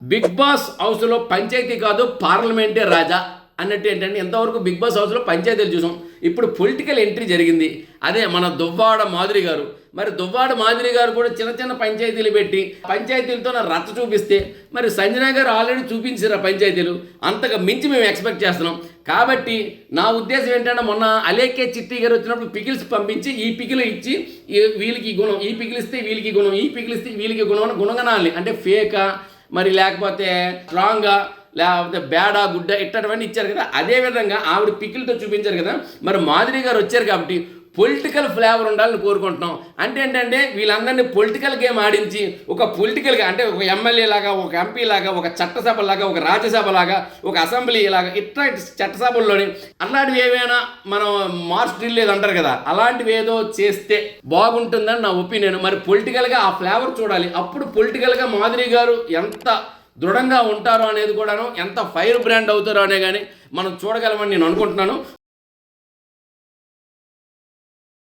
Big boss హౌస్లో పంచాయతీ కాదు పార్లమెంటే రాజా అన్నట్టు ఏంటంటే ఎంతవరకు బిగ్ బాస్ హౌస్లో పంచాయతీలు చూసాం. ఇప్పుడు పొలిటికల్ ఎంట్రీ జరిగింది. అదే మన దువ్వాడ మాధురి గారు. మరి దువ్వాడ మాధురి గారు కూడా చిన్న చిన్న పంచాయతీలు పెట్టి పంచాయతీలతో నా రచ్చ చూపిస్తే మరి సంజన గారు ఆల్రెడీ చూపించారు ఆ పంచాయతీలు. అంతగా మించి మేము ఎక్స్పెక్ట్ చేస్తున్నాం. కాబట్టి నా ఉద్దేశం ఏంటంటే మొన్న అలేకే చిట్టి గారు వచ్చినప్పుడు పికిల్స్ పంపించి ఈ పికిలు ఇచ్చి వీళ్ళకి గుణం, ఈ పికిలు ఇస్తే వీళ్ళకి గుణం, ఈ పికిలు ఇస్తే వీళ్ళకి గుణం అని గుణగణాలి. అంటే ఫేకా మరి లేకపోతే స్ట్రాంగ్గా లేకపోతే బేడా గుడ్డ ఇట్టవన్నీ ఇచ్చారు కదా. అదేవిధంగా ఆవిడ పికిల్తో చూపించారు కదా. మరి మాధురి గారు వచ్చారు కాబట్టి పొలిటికల్ ఫ్లేవర్ ఉండాలని కోరుకుంటున్నాం. అంటే ఏంటంటే వీళ్ళందరినీ పొలిటికల్ గేమ్ ఆడించి ఒక పొలిటికల్గా అంటే ఒక ఎమ్మెల్యే లాగా, ఒక ఎంపీ లాగా, ఒక చట్టసభ లాగా, ఒక రాజ్యసభ లాగా, ఒక అసెంబ్లీ లాగా ఇట్లా చట్టసభల్లోని అలాంటివి ఏమైనా మనం మార్చ్ డ్రిల్ లేదు అంటారు కదా, అలాంటివి ఏదో చేస్తే బాగుంటుందని నా ఒపీనియన్. మరి పొలిటికల్గా ఆ ఫ్లేవర్ చూడాలి. అప్పుడు పొలిటికల్గా మాధురి గారు ఎంత దృఢంగా ఉంటారో అనేది కూడాను, ఎంత ఫైర్ బ్రాండ్ అవుతారో అనే కానీ మనం చూడగలమని నేను అనుకుంటున్నాను.